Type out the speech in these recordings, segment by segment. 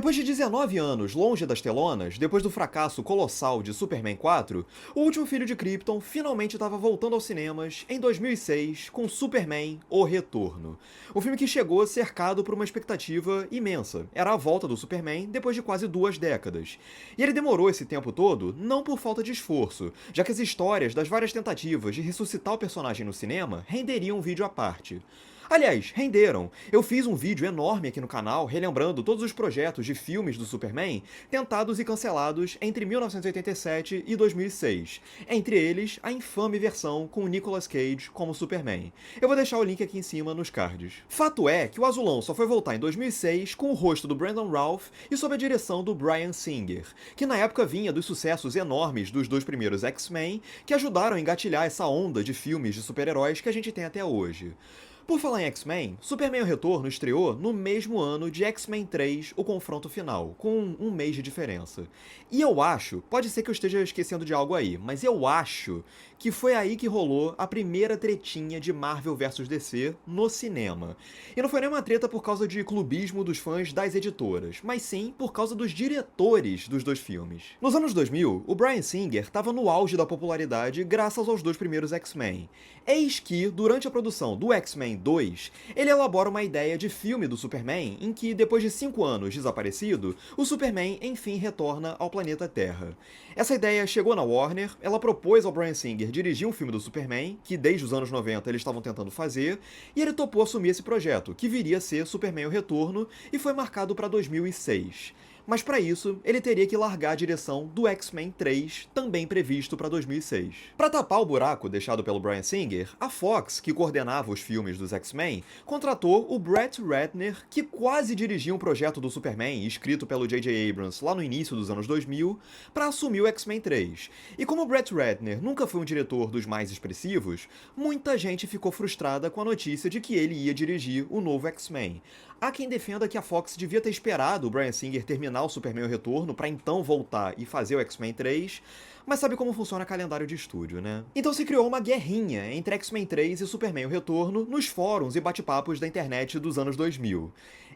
Depois de 19 anos longe das telonas, depois do fracasso colossal de Superman 4, o último filho de Krypton finalmente estava voltando aos cinemas em 2006 com Superman: O Retorno. Um filme que chegou cercado por uma expectativa imensa. Era a volta do Superman depois de quase 2 décadas. E ele demorou esse tempo todo não por falta de esforço, já que as histórias das várias tentativas de ressuscitar o personagem no cinema renderiam um vídeo à parte. Aliás, renderam. Eu fiz um vídeo enorme aqui no canal relembrando todos os projetos de filmes do Superman tentados e cancelados entre 1987 e 2006. Entre eles, a infame versão com o Nicolas Cage como Superman. Eu vou deixar o link aqui em cima nos cards. Fato é que o Azulão só foi voltar em 2006 com o rosto do Brandon Routh e sob a direção do Bryan Singer, que na época vinha dos sucessos enormes dos 2 primeiros X-Men, que ajudaram a engatilhar essa onda de filmes de super-heróis que a gente tem até hoje. Por falar em X-Men, Superman: O Retorno estreou no mesmo ano de X-Men 3, O Confronto Final, com um mês de diferença. E eu acho, pode ser que eu esteja esquecendo de algo aí, mas eu acho que foi aí que rolou a primeira tretinha de Marvel vs DC no cinema. E não foi nem uma treta por causa de clubismo dos fãs das editoras, mas sim por causa dos diretores dos dois filmes. Nos anos 2000, o Bryan Singer estava no auge da popularidade graças aos 2 primeiros X-Men. Eis que, durante a produção do X-Men 2, ele elabora uma ideia de filme do Superman em que, depois de 5 anos desaparecido, o Superman enfim retorna ao planeta Terra. Essa ideia chegou na Warner, ela propôs ao Bryan Singer dirigir um filme do Superman, que desde os anos 90 eles estavam tentando fazer, e ele topou assumir esse projeto, que viria a ser Superman: O Retorno, e foi marcado para 2006. Mas para isso, ele teria que largar a direção do X-Men 3, também previsto para 2006. Para tapar o buraco deixado pelo Bryan Singer, a Fox, que coordenava os filmes dos X-Men, contratou o Brett Ratner, que quase dirigia um projeto do Superman escrito pelo J.J. Abrams lá no início dos anos 2000, para assumir o X-Men 3. E como o Brett Ratner nunca foi um diretor dos mais expressivos, muita gente ficou frustrada com a notícia de que ele ia dirigir o novo X-Men. Há quem defenda que a Fox devia ter esperado o Bryan Singer terminar o Superman: O Retorno para então voltar e fazer o X-Men 3, mas sabe como funciona calendário de estúdio, né? Então se criou uma guerrinha entre X-Men 3 e Superman: O Retorno nos fóruns e bate-papos da internet dos anos 2000.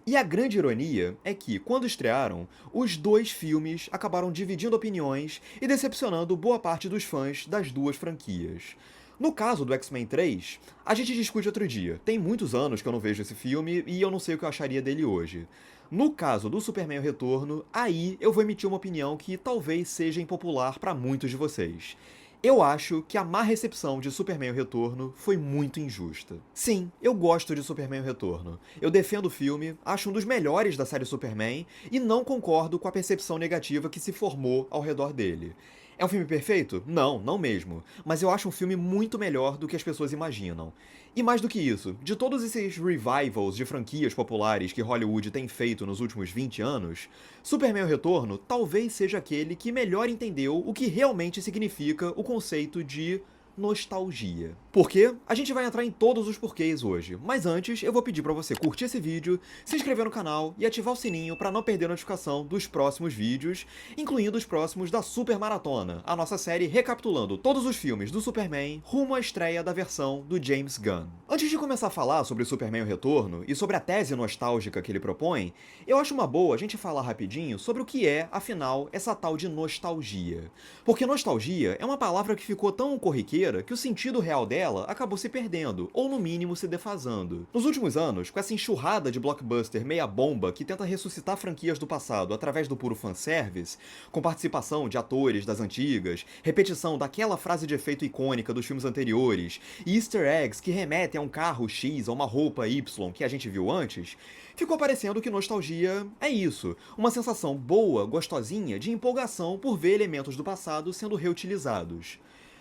E a grande ironia é que, quando estrearam, os dois filmes acabaram dividindo opiniões e decepcionando boa parte dos fãs das duas franquias. No caso do X-Men 3, a gente discute outro dia. Tem muitos anos que eu não vejo esse filme e eu não sei o que eu acharia dele hoje. No caso do Superman: O Retorno, aí eu vou emitir uma opinião que talvez seja impopular para muitos de vocês. Eu acho que a má recepção de Superman: O Retorno foi muito injusta. Sim, eu gosto de Superman: O Retorno. Eu defendo o filme, acho um dos melhores da série Superman e não concordo com a percepção negativa que se formou ao redor dele. É um filme perfeito? Não, não mesmo. Mas eu acho um filme muito melhor do que as pessoas imaginam. E mais do que isso, de todos esses revivals de franquias populares que Hollywood tem feito nos últimos 20 anos, Superman: O Retorno talvez seja aquele que melhor entendeu o que realmente significa o conceito de nostalgia. Por quê? A gente vai entrar em todos os porquês hoje, mas antes eu vou pedir pra você curtir esse vídeo, se inscrever no canal e ativar o sininho pra não perder a notificação dos próximos vídeos, incluindo os próximos da Super Maratona, a nossa série recapitulando todos os filmes do Superman rumo à estreia da versão do James Gunn. Antes de começar a falar sobre Superman: O Retorno e sobre a tese nostálgica que ele propõe, eu acho uma boa a gente falar rapidinho sobre o que é, afinal, essa tal de nostalgia. Porque nostalgia é uma palavra que ficou tão corriqueira que o sentido real dela acabou se perdendo, ou no mínimo se defasando. Nos últimos anos, com essa enxurrada de blockbuster meia bomba que tenta ressuscitar franquias do passado através do puro fanservice, com participação de atores das antigas, repetição daquela frase de efeito icônica dos filmes anteriores, e easter eggs que remetem a um carro X ou uma roupa Y que a gente viu antes, ficou parecendo que nostalgia é isso, uma sensação boa, gostosinha, de empolgação por ver elementos do passado sendo reutilizados.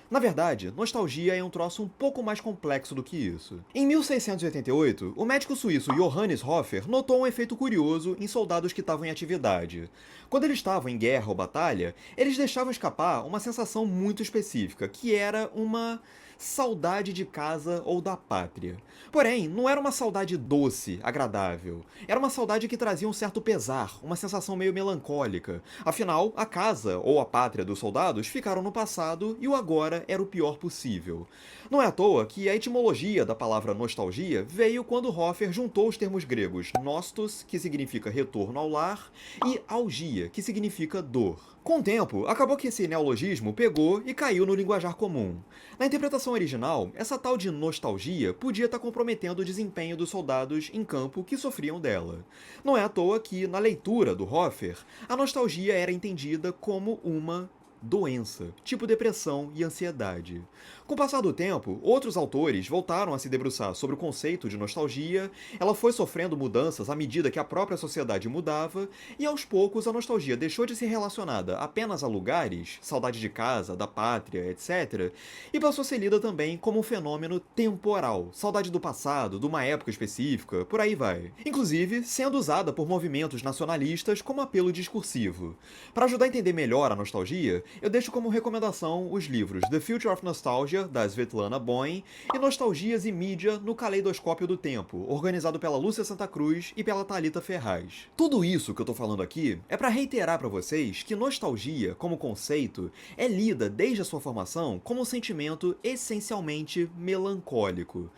Na verdade, nostalgia é um troço um pouco mais complexo do que isso. Em 1688, o médico suíço Johannes Hofer notou um efeito curioso em soldados que estavam em atividade. Quando eles estavam em guerra ou batalha, eles deixavam escapar uma sensação muito específica, que era uma saudade de casa ou da pátria. Porém, não era uma saudade doce, agradável. Era uma saudade que trazia um certo pesar, uma sensação meio melancólica. Afinal, a casa ou a pátria dos soldados ficaram no passado e o agora era o pior possível. Não é à toa que a etimologia da palavra nostalgia veio quando Hofer juntou os termos gregos nostos, que significa retorno ao lar, e algia, que significa dor. Com o tempo, acabou que esse neologismo pegou e caiu no linguajar comum. Na interpretação original, essa tal de nostalgia podia estar comprometendo o desempenho dos soldados em campo que sofriam dela. Não é à toa que, na leitura do Hofer, a nostalgia era entendida como uma doença, tipo depressão e ansiedade. Com o passar do tempo, outros autores voltaram a se debruçar sobre o conceito de nostalgia, ela foi sofrendo mudanças à medida que a própria sociedade mudava, e aos poucos a nostalgia deixou de ser relacionada apenas a lugares, saudade de casa, da pátria, etc., e passou a ser lida também como um fenômeno temporal, saudade do passado, de uma época específica, por aí vai. Inclusive, sendo usada por movimentos nacionalistas como apelo discursivo. Para ajudar a entender melhor a nostalgia, eu deixo como recomendação os livros The Future of Nostalgia, da Svetlana Boym, e Nostalgias e Mídia no Caleidoscópio do Tempo, organizado pela Lúcia Santa Cruz e pela Thalita Ferraz. Tudo isso que eu tô falando aqui é para reiterar para vocês que nostalgia, como conceito, é lida desde a sua formação como um sentimento essencialmente melancólico.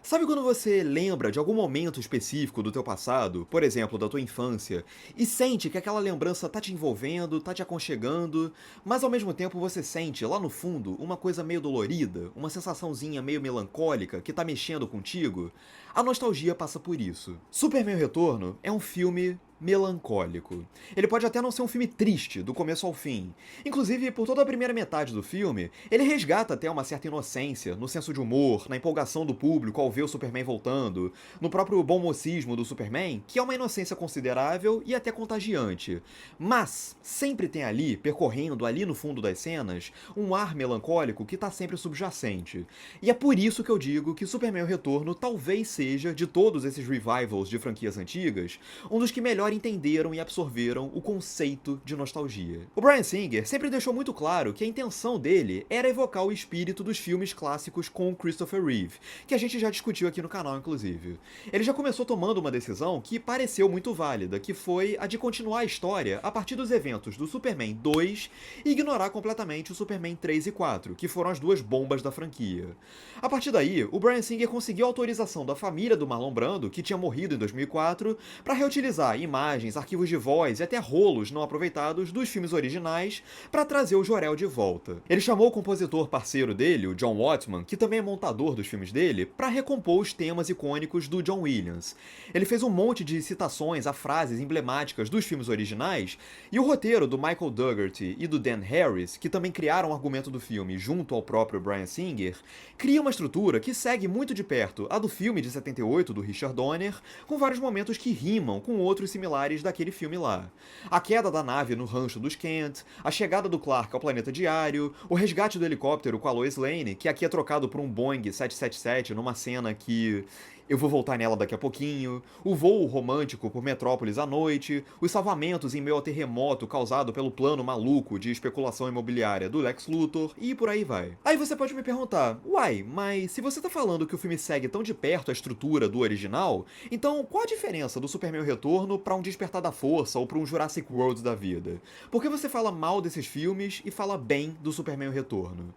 Sabe quando você lembra de algum momento específico do teu passado, por exemplo, da tua infância, e sente que aquela lembrança tá te envolvendo, tá te aconchegando, mas ao mesmo tempo você sente, lá no fundo, uma coisa meio dolorida, uma sensaçãozinha meio melancólica que tá mexendo contigo? A nostalgia passa por isso. Superman Retorno é um filme melancólico. Ele pode até não ser um filme triste, do começo ao fim. Inclusive, por toda a primeira metade do filme, ele resgata até uma certa inocência, no senso de humor, na empolgação do público ao ver o Superman voltando, no próprio bom mocismo do Superman, que é uma inocência considerável e até contagiante. Mas, sempre tem ali, percorrendo ali no fundo das cenas, um ar melancólico que tá sempre subjacente. E é por isso que eu digo que Superman Retorno talvez seja, de todos esses revivals de franquias antigas, um dos que melhor entenderam e absorveram o conceito de nostalgia. O Bryan Singer sempre deixou muito claro que a intenção dele era evocar o espírito dos filmes clássicos com Christopher Reeve, que a gente já discutiu aqui no canal, inclusive. Ele já começou tomando uma decisão que pareceu muito válida, que foi a de continuar a história a partir dos eventos do Superman 2 e ignorar completamente o Superman 3 e 4, que foram as duas bombas da franquia. A partir daí, o Bryan Singer conseguiu a autorização da família do Marlon Brando, que tinha morrido em 2004, para reutilizar imagens, arquivos de voz e até rolos não aproveitados dos filmes originais para trazer o Jor-El de volta. Ele chamou o compositor parceiro dele, o John Watman, que também é montador dos filmes dele, para recompor os temas icônicos do John Williams. Ele fez um monte de citações a frases emblemáticas dos filmes originais, e o roteiro do Michael Dougherty e do Dan Harris, que também criaram o argumento do filme junto ao próprio Bryan Singer, cria uma estrutura que segue muito de perto a do filme de 78 do Richard Donner, com vários momentos que rimam com outros similares daquele filme lá. A queda da nave no rancho dos Kent, a chegada do Clark ao planeta diário, o resgate do helicóptero com a Lois Lane, que aqui é trocado por um Boeing 777 numa cena que eu vou voltar nela daqui a pouquinho, o voo romântico por Metrópolis à noite, os salvamentos em meio ao terremoto causado pelo plano maluco de especulação imobiliária do Lex Luthor, e por aí vai. Aí você pode me perguntar, uai, mas se você tá falando que o filme segue tão de perto a estrutura do original, então qual a diferença do Superman Retorno pra um Despertar da Força ou pra um Jurassic World da vida? Por que você fala mal desses filmes e fala bem do Superman Retorno?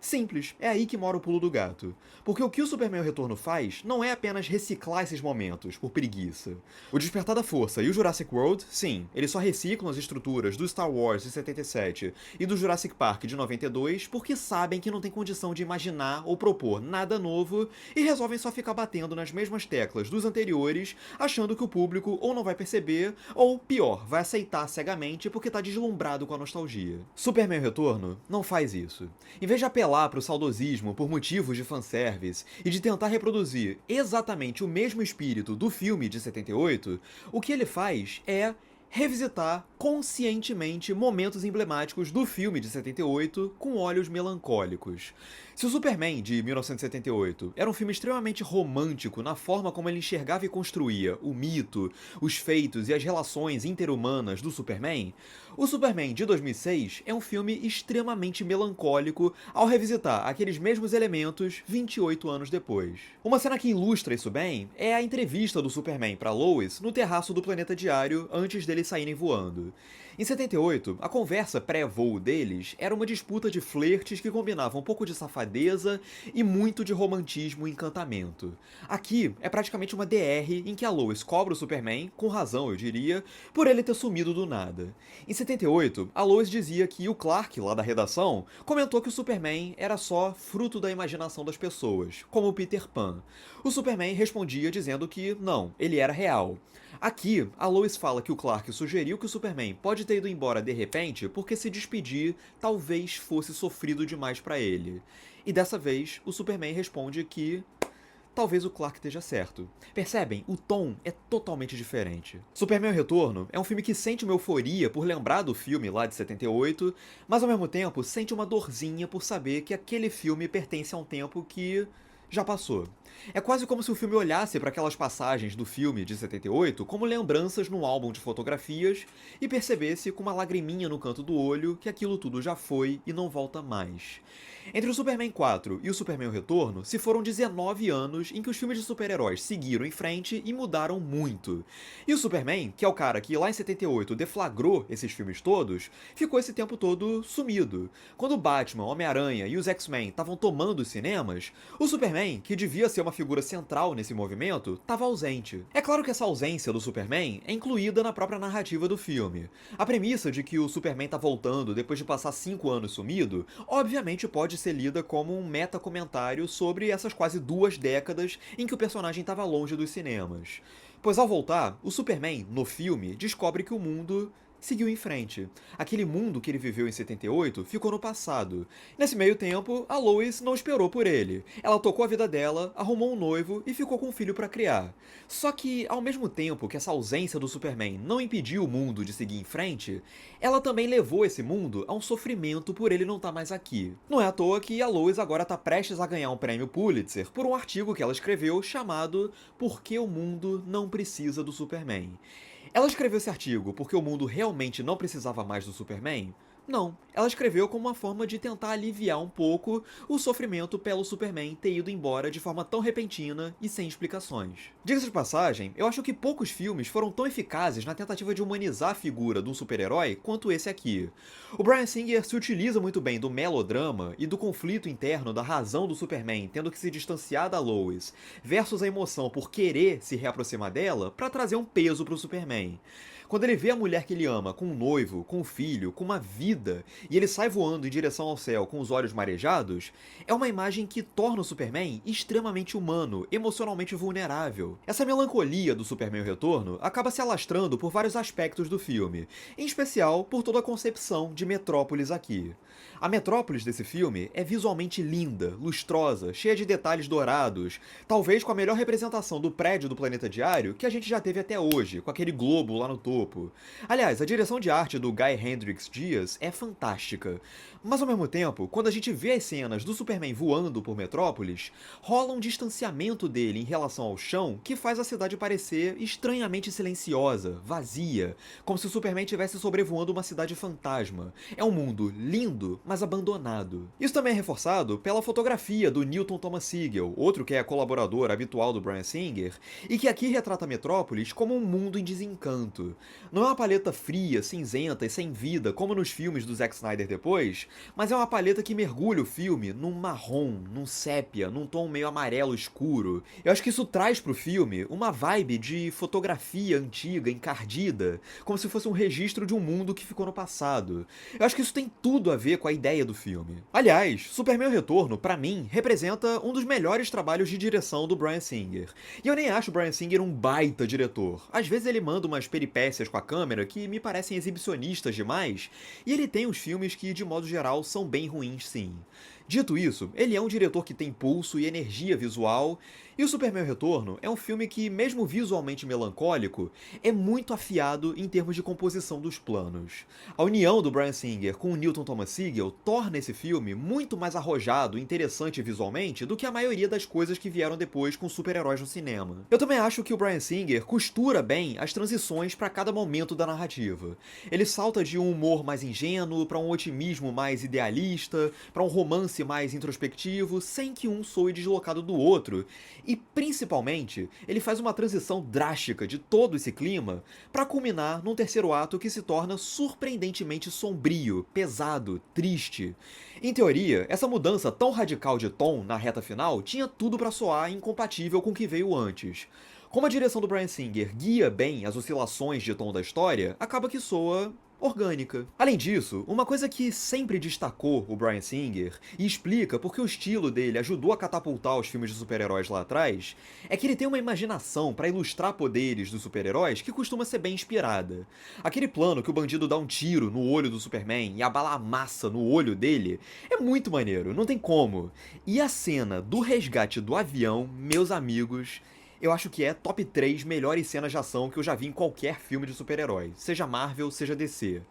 Simples, é aí que mora o pulo do gato. Porque o que o Superman Retorno faz não é apenas reciclar esses momentos, por preguiça. O Despertar da Força e o Jurassic World, sim, eles só reciclam as estruturas do Star Wars de 77 e do Jurassic Park de 92 porque sabem que não tem condição de imaginar ou propor nada novo e resolvem só ficar batendo nas mesmas teclas dos anteriores, achando que o público ou não vai perceber, ou, pior, vai aceitar cegamente porque tá deslumbrado com a nostalgia. Superman Retorno não faz isso. Em vez de apelar para o saudosismo por motivos de fanservice e de tentar reproduzir exatamente o mesmo espírito do filme de 78, o que ele faz é revisitar conscientemente momentos emblemáticos do filme de 78 com olhos melancólicos. Se o Superman de 1978 era um filme extremamente romântico na forma como ele enxergava e construía o mito, os feitos e as relações interhumanas do Superman, o Superman de 2006 é um filme extremamente melancólico ao revisitar aqueles mesmos elementos 28 anos depois. Uma cena que ilustra isso bem é a entrevista do Superman para Lois no terraço do Planeta Diário antes deles saírem voando. Em 78, a conversa pré-voo deles era uma disputa de flertes que combinava um pouco de safadeza e muito de romantismo e encantamento. Aqui é praticamente uma DR em que a Lois cobra o Superman, com razão eu diria, por ele ter sumido do nada. Em 78, a Lois dizia que o Clark, lá da redação, comentou que o Superman era só fruto da imaginação das pessoas, como o Peter Pan. O Superman respondia dizendo que não, ele era real. Aqui, a Lois fala que o Clark sugeriu que o Superman pode ter ido embora de repente porque se despedir talvez fosse sofrido demais pra ele. E dessa vez, o Superman responde que talvez o Clark esteja certo. Percebem? O tom é totalmente diferente. Superman o Retorno é um filme que sente uma euforia por lembrar do filme lá de 78, mas ao mesmo tempo sente uma dorzinha por saber que aquele filme pertence a um tempo que já passou. É quase como se o filme olhasse para aquelas passagens do filme de 78 como lembranças num álbum de fotografias e percebesse com uma lagriminha no canto do olho que aquilo tudo já foi e não volta mais. Entre o Superman 4 e o Superman o Retorno, se foram 19 anos em que os filmes de super-heróis seguiram em frente e mudaram muito. E o Superman, que é o cara que lá em 78 deflagrou esses filmes todos, ficou esse tempo todo sumido. Quando o Batman, Homem-Aranha e os X-Men estavam tomando os cinemas, o Superman, que devia ser uma figura central nesse movimento, estava ausente. É claro que essa ausência do Superman é incluída na própria narrativa do filme. A premissa de que o Superman tá voltando depois de passar 5 anos sumido, obviamente pode ser lida como um meta-comentário sobre essas quase 2 décadas em que o personagem estava longe dos cinemas. Pois ao voltar, o Superman, no filme, descobre que o mundo seguiu em frente. Aquele mundo que ele viveu em 78 ficou no passado. Nesse meio tempo, a Lois não esperou por ele. Ela tocou a vida dela, arrumou um noivo e ficou com um filho pra criar. Só que, ao mesmo tempo que essa ausência do Superman não impediu o mundo de seguir em frente, ela também levou esse mundo a um sofrimento por ele não estar mais aqui. Não é à toa que a Lois agora tá prestes a ganhar um prêmio Pulitzer por um artigo que ela escreveu chamado Por que o mundo não precisa do Superman? Ela escreveu esse artigo porque o mundo realmente não precisava mais do Superman? Não. Ela escreveu como uma forma de tentar aliviar um pouco o sofrimento pelo Superman ter ido embora de forma tão repentina e sem explicações. Diga-se de passagem, eu acho que poucos filmes foram tão eficazes na tentativa de humanizar a figura de um super-herói quanto esse aqui. O Bryan Singer se utiliza muito bem do melodrama e do conflito interno da razão do Superman tendo que se distanciar da Lois, versus a emoção por querer se reaproximar dela para trazer um peso pro Superman. Quando ele vê a mulher que ele ama com um noivo, com um filho, com uma vida, e ele sai voando em direção ao céu com os olhos marejados, é uma imagem que torna o Superman extremamente humano, emocionalmente vulnerável. Essa melancolia do Superman o Retorno acaba se alastrando por vários aspectos do filme, em especial por toda a concepção de Metrópolis aqui. A Metrópolis desse filme é visualmente linda, lustrosa, cheia de detalhes dourados, talvez com a melhor representação do prédio do Planeta Diário que a gente já teve até hoje, com aquele globo lá no topo. Aliás, a direção de arte do Guy Hendrix Dias é fantástica. Mas ao mesmo tempo, quando a gente vê as cenas do Superman voando por Metrópolis, rola um distanciamento dele em relação ao chão que faz a cidade parecer estranhamente silenciosa, vazia, como se o Superman estivesse sobrevoando uma cidade fantasma. É um mundo lindo, mas abandonado. Isso também é reforçado pela fotografia do Newton Thomas Sigel, outro que é colaborador habitual do Bryan Singer, e que aqui retrata Metrópolis como um mundo em desencanto. Não é uma paleta fria, cinzenta e sem vida, como nos filmes do Zack Snyder depois, mas é uma paleta que mergulha o filme num marrom, num sépia, num tom meio amarelo escuro. Eu acho que isso traz pro filme uma vibe de fotografia antiga, encardida, como se fosse um registro de um mundo que ficou no passado. Eu acho que isso tem tudo a ver com a ideia do filme. Aliás, Superman o Retorno, pra mim, representa um dos melhores trabalhos de direção do Bryan Singer. E eu nem acho o Bryan Singer um baita diretor. Às vezes ele manda umas peripécias com a câmera que me parecem exibicionistas demais, e ele tem uns filmes que, de modo geral, são bem ruins sim. Dito isso, ele é um diretor que tem pulso e energia visual, e o Superman Retorno é um filme que, mesmo visualmente melancólico, é muito afiado em termos de composição dos planos. A união do Bryan Singer com o Newton Thomas Sigel torna esse filme muito mais arrojado e interessante visualmente do que a maioria das coisas que vieram depois com super-heróis no cinema. Eu também acho que o Bryan Singer costura bem as transições para cada momento da narrativa. Ele salta de um humor mais ingênuo para um otimismo mais idealista, para um romance mais introspectivo, sem que um soe deslocado do outro. E, principalmente, ele faz uma transição drástica de todo esse clima para culminar num terceiro ato que se torna surpreendentemente sombrio, pesado, triste. Em teoria, essa mudança tão radical de tom na reta final tinha tudo para soar incompatível com o que veio antes. Como a direção do Bryan Singer guia bem as oscilações de tom da história, acaba que soa orgânica. Além disso, uma coisa que sempre destacou o Bryan Singer e explica porque o estilo dele ajudou a catapultar os filmes de super-heróis lá atrás, é que ele tem uma imaginação para ilustrar poderes dos super-heróis que costuma ser bem inspirada. Aquele plano que o bandido dá um tiro no olho do Superman e a bala amassa no olho dele é muito maneiro, não tem como. E a cena do resgate do avião, meus amigos, eu acho que é top 3 melhores cenas de ação que eu já vi em qualquer filme de super-herói, seja Marvel, seja DC.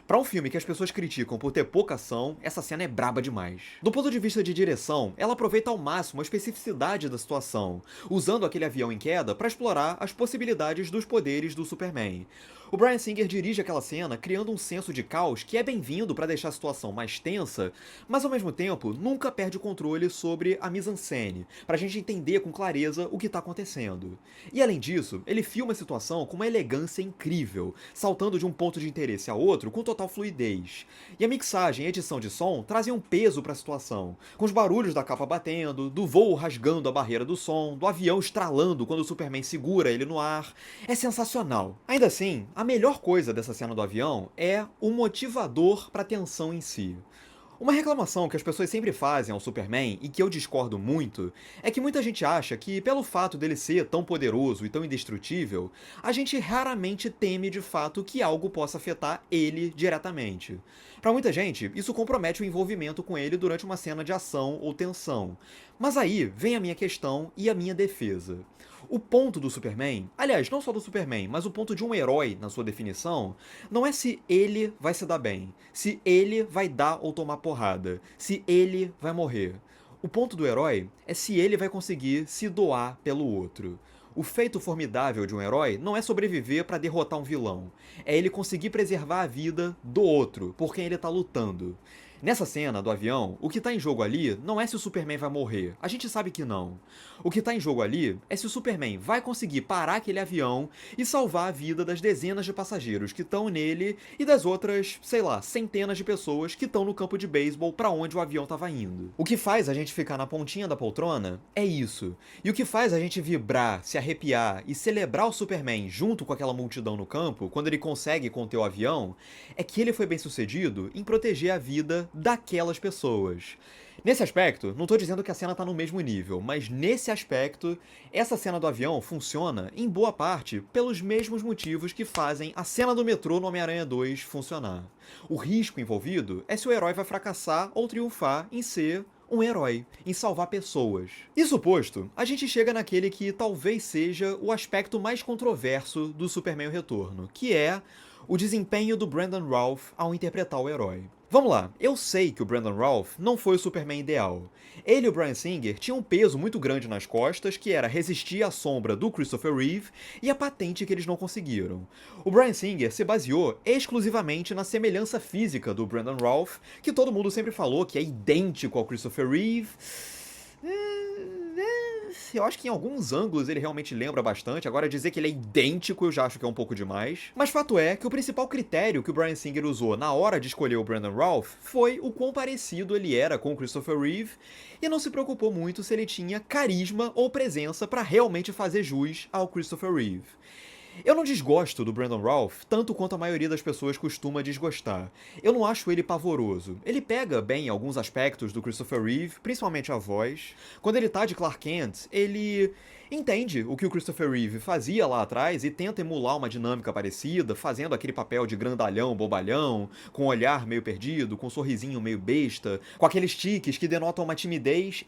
Pra um filme que as pessoas criticam por ter pouca ação, essa cena é braba demais. Do ponto de vista de direção, ela aproveita ao máximo a especificidade da situação, usando aquele avião em queda pra explorar as possibilidades dos poderes do Superman. O Bryan Singer dirige aquela cena criando um senso de caos que é bem-vindo pra deixar a situação mais tensa, mas ao mesmo tempo nunca perde o controle sobre a mise-en-scène, pra gente entender com clareza o que tá acontecendo. E além disso, ele filma a situação com uma elegância incrível, saltando de um ponto de interesse a outro com total fluidez. E a mixagem e edição de som trazem um peso pra situação, com os barulhos da capa batendo, do voo rasgando a barreira do som, do avião estralando quando o Superman segura ele no ar. É sensacional. Ainda assim, a melhor coisa dessa cena do avião é o motivador pra tensão em si. Uma reclamação que as pessoas sempre fazem ao Superman, e que eu discordo muito, é que muita gente acha que, pelo fato dele ser tão poderoso e tão indestrutível, a gente raramente teme de fato que algo possa afetar ele diretamente. Pra muita gente, isso compromete o envolvimento com ele durante uma cena de ação ou tensão. Mas aí vem a minha questão e a minha defesa. O ponto do Superman, aliás, não só do Superman, mas o ponto de um herói, na sua definição, não é se ele vai se dar bem, se ele vai dar ou tomar porrada, se ele vai morrer. O ponto do herói é se ele vai conseguir se doar pelo outro. O feito formidável de um herói não é sobreviver para derrotar um vilão, é ele conseguir preservar a vida do outro, por quem ele tá lutando. Nessa cena do avião, o que tá em jogo ali não é se o Superman vai morrer, a gente sabe que não. O que tá em jogo ali é se o Superman vai conseguir parar aquele avião e salvar a vida das dezenas de passageiros que estão nele e das outras, sei lá, centenas de pessoas que estão no campo de beisebol para onde o avião tava indo. O que faz a gente ficar na pontinha da poltrona é isso. E o que faz a gente vibrar, se arrepiar e celebrar o Superman junto com aquela multidão no campo, quando ele consegue conter o avião, é que ele foi bem sucedido em proteger a vida daquelas pessoas. Nesse aspecto, não tô dizendo que a cena tá no mesmo nível, mas nesse aspecto, essa cena do avião funciona, em boa parte, pelos mesmos motivos que fazem a cena do metrô no Homem-Aranha 2 funcionar. O risco envolvido é se o herói vai fracassar ou triunfar em ser um herói, em salvar pessoas. Isso posto, a gente chega naquele que talvez seja o aspecto mais controverso do Superman Retorno, que é o desempenho do Brandon Routh ao interpretar o herói. Vamos lá, eu sei que o Brandon Routh não foi o Superman ideal. Ele e o Bryan Singer tinham um peso muito grande nas costas, que era resistir à sombra do Christopher Reeve, e a patente que eles não conseguiram. O Bryan Singer se baseou exclusivamente na semelhança física do Brandon Routh, que todo mundo sempre falou que é idêntico ao Christopher Reeve. Eu acho que em alguns ângulos ele realmente lembra bastante, agora dizer que ele é idêntico eu já acho que é um pouco demais. Mas fato é que o principal critério que o Bryan Singer usou na hora de escolher o Brandon Routh foi o quão parecido ele era com o Christopher Reeve, e não se preocupou muito se ele tinha carisma ou presença para realmente fazer jus ao Christopher Reeve. Eu não desgosto do Brandon Routh tanto quanto a maioria das pessoas costuma desgostar. Eu não acho ele pavoroso. Ele pega bem alguns aspectos do Christopher Reeve, principalmente a voz. Quando ele tá de Clark Kent, ele entende o que o Christopher Reeve fazia lá atrás e tenta emular uma dinâmica parecida, fazendo aquele papel de grandalhão, bobalhão, com um olhar meio perdido, com um sorrisinho meio besta, com aqueles tiques que denotam uma timidez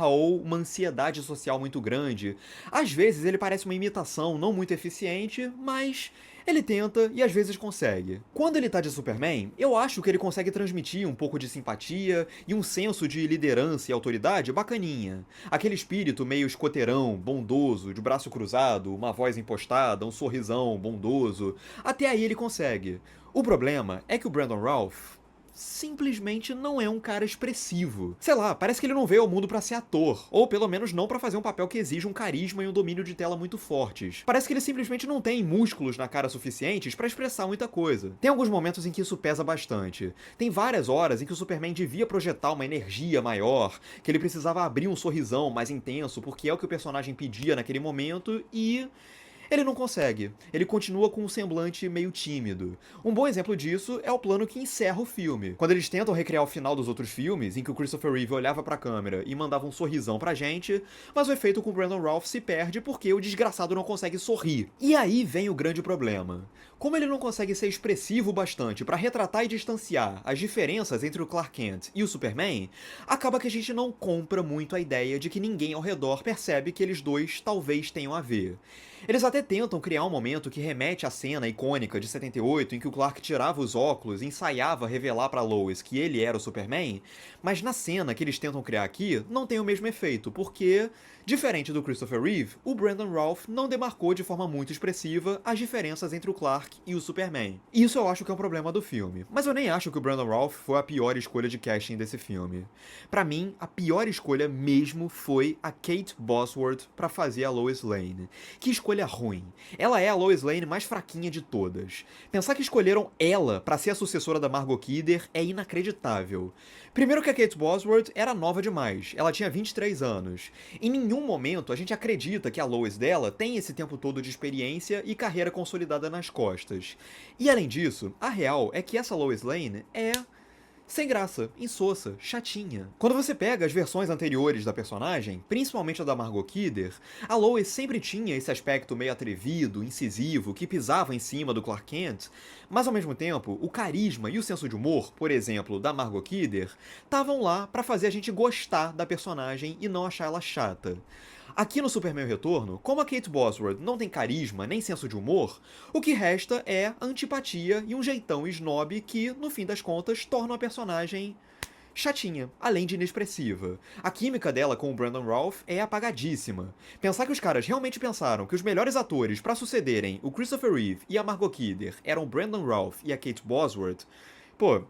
ou uma ansiedade social muito grande. Às vezes ele parece uma imitação não muito eficiente, mas ele tenta e às vezes consegue. Quando ele tá de Superman, eu acho que ele consegue transmitir um pouco de simpatia e um senso de liderança e autoridade bacaninha. Aquele espírito meio escoteirão, bondoso, de braço cruzado, uma voz impostada, um sorrisão bondoso. Até aí ele consegue. O problema é que o Brandon Routh simplesmente não é um cara expressivo. Sei lá, parece que ele não veio ao mundo pra ser ator, ou pelo menos não pra fazer um papel que exija um carisma e um domínio de tela muito fortes. Parece que ele simplesmente não tem músculos na cara suficientes pra expressar muita coisa. Tem alguns momentos em que isso pesa bastante. Tem várias horas em que o Superman devia projetar uma energia maior, que ele precisava abrir um sorrisão mais intenso, porque é o que o personagem pedia naquele momento, e ele não consegue. Ele continua com um semblante meio tímido. Um bom exemplo disso é o plano que encerra o filme. Quando eles tentam recriar o final dos outros filmes, em que o Christopher Reeve olhava pra câmera e mandava um sorrisão pra gente, mas o efeito com o Brandon Routh se perde porque o desgraçado não consegue sorrir. E aí vem o grande problema. Como ele não consegue ser expressivo bastante pra retratar e distanciar as diferenças entre o Clark Kent e o Superman, acaba que a gente não compra muito a ideia de que ninguém ao redor percebe que eles dois talvez tenham a ver. Eles até tentam criar um momento que remete à cena icônica de 78 em que o Clark tirava os óculos e ensaiava revelar pra Lois que ele era o Superman, mas na cena que eles tentam criar aqui não tem o mesmo efeito, porque, diferente do Christopher Reeve, o Brandon Routh não demarcou de forma muito expressiva as diferenças entre o Clark e o Superman. Isso eu acho que é um problema do filme, mas eu nem acho que o Brandon Routh foi a pior escolha de casting desse filme. Pra mim, a pior escolha mesmo foi a Kate Bosworth pra fazer a Lois Lane. Que escolha ruim. Ela é a Lois Lane mais fraquinha de todas. Pensar que escolheram ela pra ser a sucessora da Margot Kidder é inacreditável. Primeiro que a Kate Bosworth era nova demais, ela tinha 23 anos. Em nenhum momento a gente acredita que a Lois dela tem esse tempo todo de experiência e carreira consolidada nas costas. E além disso, a real é que essa Lois Lane é sem graça, insossa, chatinha. Quando você pega as versões anteriores da personagem, principalmente a da Margot Kidder, a Lois sempre tinha esse aspecto meio atrevido, incisivo, que pisava em cima do Clark Kent, mas ao mesmo tempo, o carisma e o senso de humor, por exemplo, da Margot Kidder, estavam lá pra fazer a gente gostar da personagem e não achar ela chata. Aqui no Superman Retorno, como a Kate Bosworth não tem carisma nem senso de humor, o que resta é a antipatia e um jeitão snob que, no fim das contas, torna a personagem chatinha, além de inexpressiva. A química dela com o Brandon Routh é apagadíssima. Pensar que os caras realmente pensaram que os melhores atores pra sucederem o Christopher Reeve e a Margot Kidder eram o Brandon Routh e a Kate Bosworth, pô,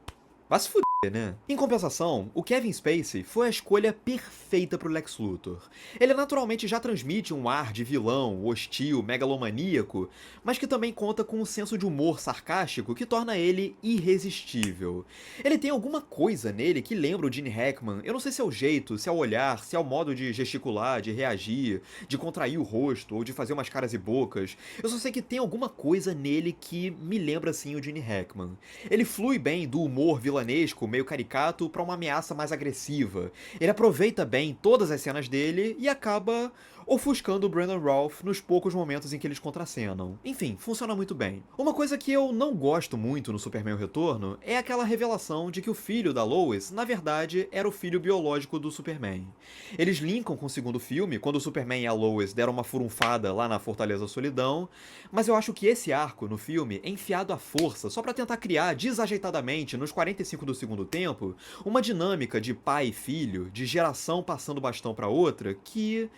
vai se fuder, né? Em compensação, o Kevin Spacey foi a escolha perfeita pro Lex Luthor. Ele naturalmente já transmite um ar de vilão, hostil, megalomaníaco, mas que também conta com um senso de humor sarcástico que torna ele irresistível. Ele tem alguma coisa nele que lembra o Gene Hackman, eu não sei se é o jeito, se é o olhar, se é o modo de gesticular, de reagir, de contrair o rosto ou de fazer umas caras e bocas. Eu só sei que tem alguma coisa nele que me lembra assim o Gene Hackman. Ele flui bem do humor vilanesco, meio caricato, pra uma ameaça mais agressiva. Ele aproveita bem todas as cenas dele e acaba ofuscando o Brandon Routh nos poucos momentos em que eles contracenam. Enfim, funciona muito bem. Uma coisa que eu não gosto muito no Superman o Retorno é aquela revelação de que o filho da Lois, na verdade, era o filho biológico do Superman. Eles linkam com o segundo filme, quando o Superman e a Lois deram uma furunfada lá na Fortaleza Solidão, mas eu acho que esse arco no filme é enfiado à força só pra tentar criar desajeitadamente, nos 45 do segundo tempo, uma dinâmica de pai e filho, de geração passando o bastão pra outra, que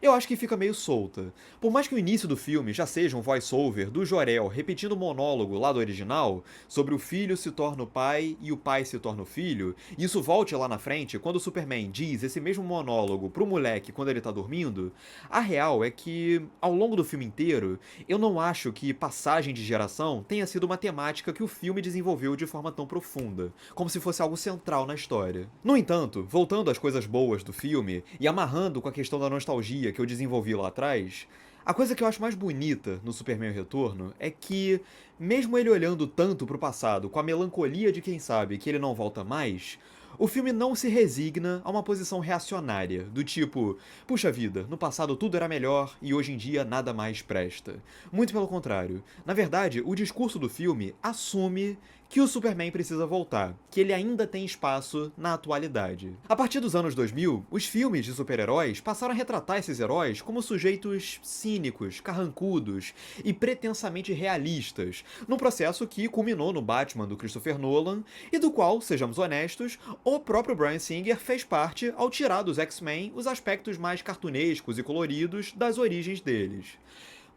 eu acho que fica meio solta. Por mais que o início do filme já seja um voice-over do Jor-El repetindo o monólogo lá do original, sobre o filho se torna o pai e o pai se torna o filho, e isso volte lá na frente quando o Superman diz esse mesmo monólogo pro moleque quando ele tá dormindo, a real é que, ao longo do filme inteiro, eu não acho que passagem de geração tenha sido uma temática que o filme desenvolveu de forma tão profunda, como se fosse algo central na história. No entanto, voltando às coisas boas do filme, e amarrando com a questão da nostalgia que eu desenvolvi lá atrás, a coisa que eu acho mais bonita no Superman Retorno é que, mesmo ele olhando tanto pro passado com a melancolia de quem sabe que ele não volta mais, O filme não se resigna a uma posição reacionária, do tipo, puxa vida, no passado tudo era melhor e hoje em dia nada mais presta. Muito pelo contrário. Na verdade, o discurso do filme assume que o Superman precisa voltar, que ele ainda tem espaço na atualidade. A partir dos anos 2000, os filmes de super-heróis passaram a retratar esses heróis como sujeitos cínicos, carrancudos e pretensamente realistas, num processo que culminou no Batman do Christopher Nolan e do qual, sejamos honestos, o próprio Bryan Singer fez parte ao tirar dos X-Men os aspectos mais cartunescos e coloridos das origens deles.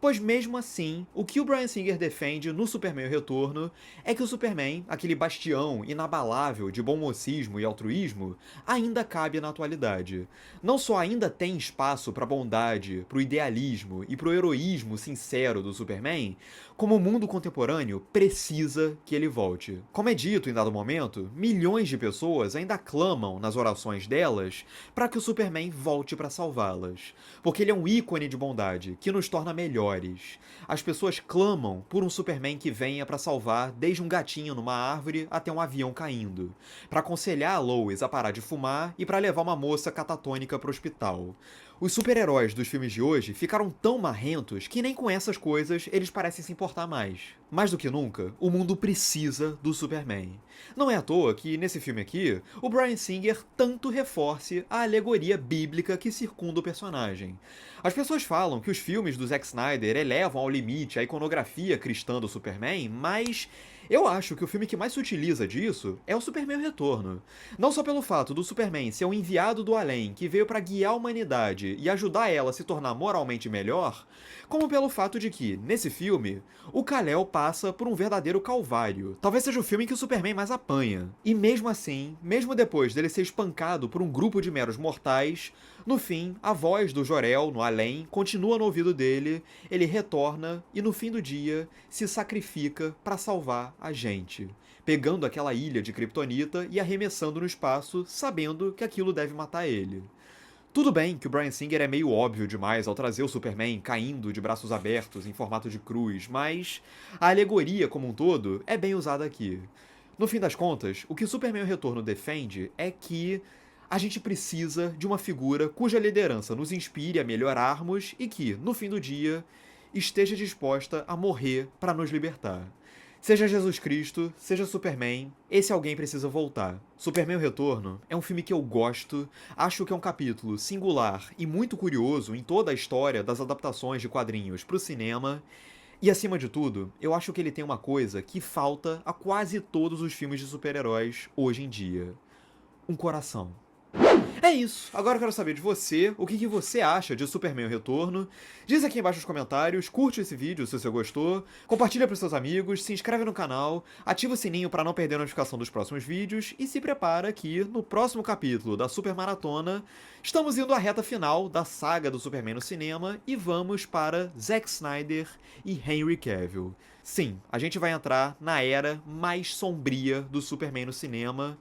Pois mesmo assim, o que o Bryan Singer defende no Superman o Retorno é que o Superman, aquele bastião inabalável de bom mocismo e altruísmo, ainda cabe na atualidade. Não só ainda tem espaço para a bondade, para o idealismo e para o heroísmo sincero do Superman, como o mundo contemporâneo precisa que ele volte. Como é dito em dado momento, milhões de pessoas ainda clamam nas orações delas para que o Superman volte para salvá-las, porque ele é um ícone de bondade que nos torna melhores. As pessoas clamam por um Superman que venha para salvar desde um gatinho numa árvore até um avião caindo, para aconselhar a Lois a parar de fumar e para levar uma moça catatônica para o hospital. Os super-heróis dos filmes de hoje ficaram tão marrentos que nem com essas coisas eles parecem se importar mais. Mais do que nunca, o mundo precisa do Superman. Não é à toa que, nesse filme aqui, o Bryan Singer tanto reforce a alegoria bíblica que circunda o personagem. As pessoas falam que os filmes do Zack Snyder elevam ao limite a iconografia cristã do Superman, mas eu acho que o filme que mais se utiliza disso é o Superman o Retorno. Não só pelo fato do Superman ser um enviado do além que veio para guiar a humanidade e ajudar ela a se tornar moralmente melhor, como pelo fato de que, nesse filme, o Kal-El passa por um verdadeiro calvário. Talvez seja o filme em que o Superman mais apanha. E mesmo assim, mesmo depois dele ser espancado por um grupo de meros mortais, no fim, a voz do Jor-El no além continua no ouvido dele, ele retorna e no fim do dia se sacrifica para salvar a gente, pegando aquela ilha de Kryptonita e arremessando no espaço, sabendo que aquilo deve matar ele. Tudo bem que o Bryan Singer é meio óbvio demais ao trazer o Superman caindo de braços abertos em formato de cruz, mas a alegoria como um todo é bem usada aqui. No fim das contas, o que o Superman o Retorno defende é que a gente precisa de uma figura cuja liderança nos inspire a melhorarmos e que, no fim do dia, esteja disposta a morrer para nos libertar. Seja Jesus Cristo, seja Superman, esse alguém precisa voltar. Superman o Retorno é um filme que eu gosto, acho que é um capítulo singular e muito curioso em toda a história das adaptações de quadrinhos para o cinema, e acima de tudo, eu acho que ele tem uma coisa que falta a quase todos os filmes de super-heróis hoje em dia: um coração. É isso, agora eu quero saber de você, o que você acha de Superman o Retorno. Diz aqui embaixo nos comentários, curte esse vídeo se você gostou, compartilha para seus amigos, se inscreve no canal, ativa o sininho para não perder a notificação dos próximos vídeos e se prepara que, no próximo capítulo da Super Maratona, estamos indo à reta final da saga do Superman no cinema e vamos para Zack Snyder e Henry Cavill. Sim, a gente vai entrar na era mais sombria do Superman no cinema.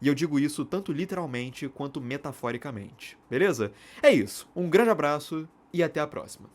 E eu digo isso tanto literalmente quanto metaforicamente, beleza? É isso, um grande abraço e até a próxima.